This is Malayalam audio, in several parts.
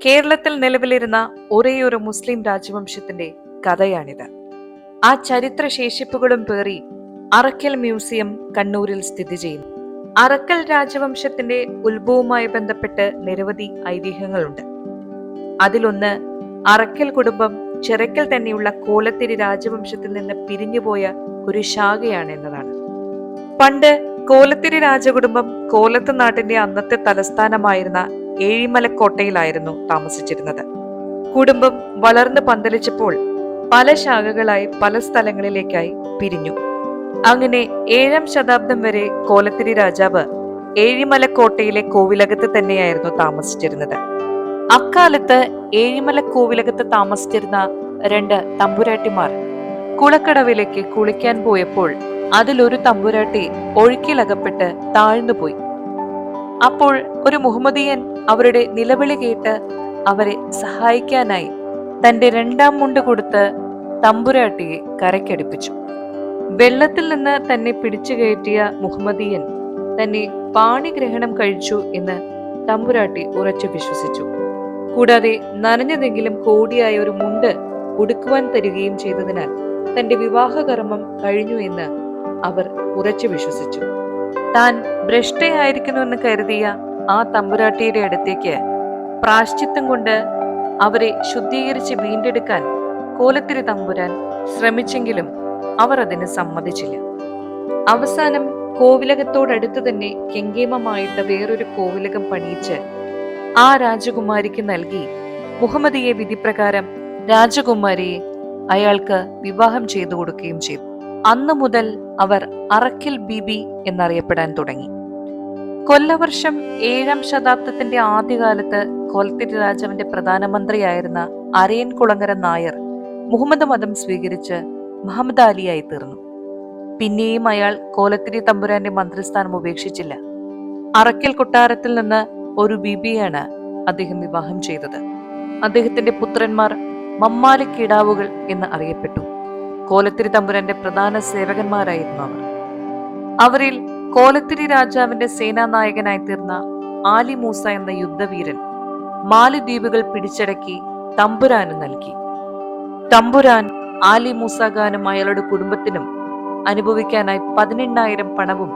കേരളത്തിൽ നിലവിലിരുന്ന ഒരേയൊരു മുസ്ലിം രാജവംശത്തിന്റെ കഥയാണിത്. ആ ചരിത്ര ശേഷിപ്പുകളും പേറി അറക്കൽ മ്യൂസിയം കണ്ണൂരിൽ സ്ഥിതി ചെയ്യുന്നു. അറക്കൽ രാജവംശത്തിന്റെ ഉത്ഭവവുമായി ബന്ധപ്പെട്ട് നിരവധി ഐതിഹ്യങ്ങളുണ്ട്. അതിലൊന്ന് അറക്കൽ കുടുംബം ചിറക്കൽ തന്നെയുള്ള കോലത്തിരി രാജവംശത്തിൽ നിന്ന് പിരിഞ്ഞുപോയ ഒരു ശാഖയാണ് എന്നതാണ്. പണ്ട് കോലത്തിരി രാജകുടുംബം കോലത്ത് നാട്ടിന്റെ അന്നത്തെ തലസ്ഥാനമായിരുന്ന ഏഴിമലക്കോട്ടയിലായിരുന്നു താമസിച്ചിരുന്നത്. കുടുംബം വളർന്ന് പന്തലിച്ചപ്പോൾ പല ശാഖകളായി പല സ്ഥലങ്ങളിലേക്കായി പിരിഞ്ഞു. അങ്ങനെ 7-ാം ശതാബ്ദം വരെ കോലത്തിരി രാജാവ് ഏഴിമലക്കോട്ടയിലെ കോവിലകത്ത് തന്നെയായിരുന്നു താമസിച്ചിരുന്നത്. അക്കാലത്ത് ഏഴിമലക്കോവിലകത്ത് താമസിച്ചിരുന്ന 2 തമ്പുരാട്ടിമാർ കുളക്കടവിലേക്ക് കുളിക്കാൻ പോയപ്പോൾ അതിലൊരു തമ്പുരാട്ടി ഒഴുക്കിലകപ്പെട്ട് താഴ്ന്നുപോയി. അപ്പോൾ ഒരു മുഹമ്മദിയൻ അവരുടെ നിലവിളി കേട്ട് അവരെ സഹായിക്കാനായി തന്റെ 2-ാം മുണ്ട് കൊടുത്ത് തമ്പുരാട്ടിയെ കരയ്ക്കടുപ്പിച്ചു. വെള്ളത്തിൽ നിന്ന് തന്നെ പിടിച്ചു കയറ്റിയ മുഹമ്മദിയൻ തന്നെ പാണിഗ്രഹണം കഴിച്ചു എന്ന് തമ്പുരാട്ടി ഉറച്ചു വിശ്വസിച്ചു. കൂടാതെ നനഞ്ഞതെങ്കിലും കോടിയായ ഒരു മുണ്ട് ഉടുക്കുവാൻ തരികയും ചെയ്തതിനാൽ തന്റെ വിവാഹകർമ്മം കഴിഞ്ഞു എന്ന് അവർ ഉറച്ചു വിശ്വസിച്ചു. താൻ ഭ്രഷ്ടയായിരിക്കുന്നുവെന്ന് കരുതിയ ആ തമ്പുരാട്ടിയുടെ അടുത്തേക്ക് പ്രാശ്ചിത്തം കൊണ്ട് അവരെ ശുദ്ധീകരിച്ച് വീണ്ടെടുക്കാൻ കോലത്തിരി തമ്പുരാൻ ശ്രമിച്ചെങ്കിലും അവർ അതിന് സമ്മതിച്ചില്ല. അവസാനം കോവിലകത്തോടടുത്ത് തന്നെ കെങ്കേമമായിട്ട് വേറൊരു കോവിലകം പണിയിച്ച് ആ രാജകുമാരിക്ക് നൽകി മുഹമ്മദിയെ വിധിപ്രകാരം രാജകുമാരിയെ അയാൾക്ക് വിവാഹം ചെയ്തു കൊടുക്കുകയും ചെയ്തു. അന്നു മുതൽ അവർ അറക്കൽ ബീബി എന്നറിയപ്പെടാൻ തുടങ്ങി. കൊല്ലവർഷം 7-ാം ശതാബ്ദത്തിന്റെ ആദ്യകാലത്ത് കോലത്തിരി രാജാവിന്റെ പ്രധാനമന്ത്രിയായിരുന്ന അരയൻ കുളങ്ങര നായർ മുഹമ്മദ് മതം സ്വീകരിച്ച് മുഹമ്മദ് അലിയായി തീർന്നു. പിന്നെയും അയാൾ കോലത്തിരി തമ്പുരാന്റെ മന്ത്രിസ്ഥാനം ഉപേക്ഷിച്ചില്ല. അറക്കൽ കൊട്ടാരത്തിൽ നിന്ന് ഒരു ബീബിയാണ് അദ്ദേഹം വിവാഹം ചെയ്തത്. അദ്ദേഹത്തിന്റെ പുത്രന്മാർ മമ്മാലിക്കിടാവുകൾ എന്ന് അറിയപ്പെട്ടു. കോലത്തിരി തമ്പുരാന്റെ പ്രധാന സേവകന്മാരായിരുന്നു അവർ. അവരിൽ കോലത്തിരി രാജാവിന്റെ സേനാനായകനായി തീർന്ന ആലി മൂസ എന്ന യുദ്ധവീരൻ മാലിദ്വീപുകൾ പിടിച്ചടക്കി തമ്പുരാന് നൽകി. തമ്പുരാൻ ആലി മൂസ ഖാനും അയാളുടെ കുടുംബത്തിനും അനുഭവിക്കാനായി 18,000 പണവും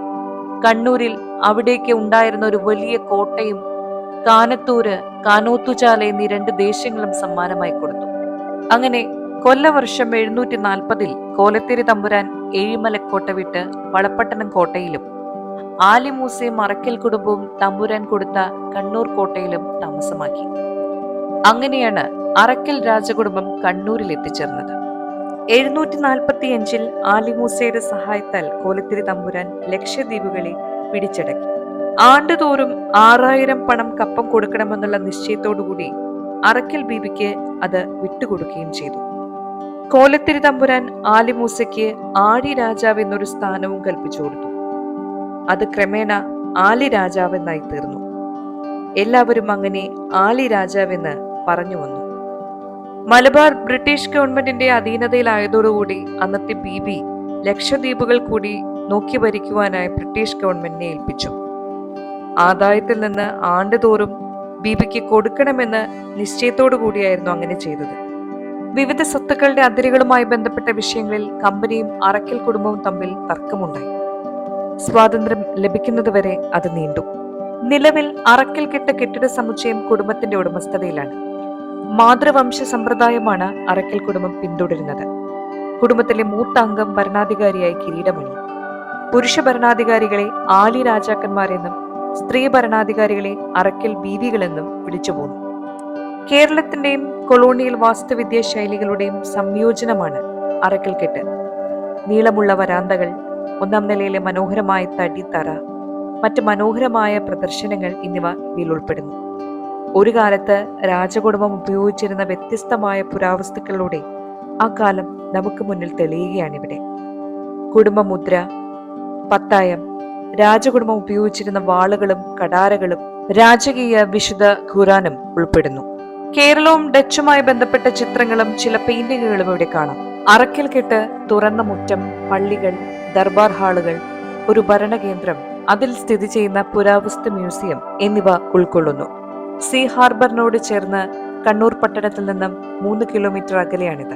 കണ്ണൂരിൽ അവിടേക്ക് ഉണ്ടായിരുന്ന ഒരു വലിയ കോട്ടയും കാനത്തൂര്, കാനോത്തുചാല എന്നീ 2 ദേശങ്ങളും സമ്മാനമായി കൊടുത്തു. അങ്ങനെ കൊല്ലവർഷം 740 കോലത്തിരി തമ്പുരാൻ ഏഴിമലക്കോട്ട വിട്ട് വളപ്പട്ടണം കോട്ടയിലും ആലി മൂസയും അറക്കൽ കുടുംബവും തമ്പുരാൻ കൊടുത്ത കണ്ണൂർ കോട്ടയിലും താമസമാക്കി. അങ്ങനെയാണ് അറക്കൽ രാജകുടുംബം കണ്ണൂരിൽ എത്തിച്ചേർന്നത്. 745 ആലി മൂസയുടെ സഹായത്താൽ കോലത്തിരി തമ്പുരാൻ ലക്ഷദ്വീപുകളെ പിടിച്ചടക്കി. ആണ്ടുതോറും 6,000 പണം കപ്പം കൊടുക്കണമെന്നുള്ള നിശ്ചയത്തോടുകൂടി അറക്കൽ ബീബിക്ക് അത് വിട്ടുകൊടുക്കുകയും ചെയ്തു. കോലത്തിരി തമ്പുരാൻ ആലി മൂസയ്ക്ക് ആഴി രാജാവ് എന്നൊരു സ്ഥാനവും കൽപ്പിച്ചു കൊടുത്തു. അത് ക്രമേണ ആലി രാജാവ് എന്നായി തീർന്നു. എല്ലാവരും അങ്ങനെ ആലി രാജാവെന്ന് പറഞ്ഞു വന്നു. മലബാർ ബ്രിട്ടീഷ് ഗവൺമെന്റിന്റെ അധീനതയിലായതോടുകൂടി അന്നത്തെ ബീബി ലക്ഷദ്വീപുകൾ കൂടി നോക്കി ഭരിക്കുവാനായി ബ്രിട്ടീഷ് ഗവൺമെന്റിനെ ഏൽപ്പിച്ചു. ആദായത്തിൽ നിന്ന് ആണ്ടുതോറും ബീബിക്ക് കൊടുക്കണമെന്ന് നിശ്ചയത്തോടു കൂടിയായിരുന്നു അങ്ങനെ ചെയ്തത്. വിവിധ സ്വത്തുക്കളുടെ അതിരുകളുമായി ബന്ധപ്പെട്ട വിഷയങ്ങളിൽ കമ്പനിയും അറക്കൽ കുടുംബവും തമ്മിൽ തർക്കമുണ്ടായി. സ്വാതന്ത്ര്യം ലഭിക്കുന്നതുവരെ അത് നീണ്ടു. നിലവിൽ അറക്കൽ കെട്ടിട സമുച്ചയം കുടുംബത്തിന്റെ ഉടമസ്ഥതയിലാണ്. മാതൃവംശ സമ്പ്രദായമാണ് അറക്കൽ കുടുംബം പിന്തുടരുന്നത്. കുടുംബത്തിലെ മൂത്ത അംഗം ഭരണാധികാരിയായി കിരീടമണി. പുരുഷ ഭരണാധികാരികളെ ആലി രാജാക്കന്മാരെന്നും സ്ത്രീ ഭരണാധികാരികളെ അറക്കൽ ബീവികളെന്നും വിളിച്ചുപോന്നു. കേരളത്തിന്റെയും കൊളോണിയൽ വാസ്തുവിദ്യാ ശൈലികളുടെയും സംയോജനമാണ് അറക്കൽ കെട്ട്. നീളമുള്ള വരാന്തകൾ, 1-ാം നിലയിലെ മനോഹരമായ തടിത്തറ, മറ്റ് മനോഹരമായ പ്രദർശനങ്ങൾ എന്നിവ ഇതിൽ ഉൾപ്പെടുന്നു. ഒരു കാലത്ത് രാജകുടുംബം ഉപയോഗിച്ചിരുന്ന വ്യത്യസ്തമായ പുരാവസ്തുക്കളിലൂടെ ആ കാലം നമുക്ക് മുന്നിൽ തെളിയുകയാണിവിടെ. കുടുംബമുദ്ര, പത്തായം, രാജകുടുംബം ഉപയോഗിച്ചിരുന്ന വാളുകളും കടാരകളും രാജകീയ വിശുദ്ധ ഖുറാനും ഉൾപ്പെടുന്നു. കേരളവും ഡച്ചുമായി ബന്ധപ്പെട്ട ചിത്രങ്ങളും ചില പെയിന്റിങ്ങുകളും ഇവിടെ കാണാം. അറക്കൽ കെട്ട് തുറന്ന മുറ്റം, പള്ളികൾ, ദർബാർ ഹാളുകൾ, ഒരു ഭരണകേന്ദ്രം, അതിൽ സ്ഥിതി ചെയ്യുന്ന പുരാവസ്തു മ്യൂസിയം എന്നിവ ഉൾക്കൊള്ളുന്നു. സീ ഹാർബറിനോട് ചേർന്ന് കണ്ണൂർ പട്ടണത്തിൽ നിന്നും 3 കിലോമീറ്റർ അകലെയാണിത്.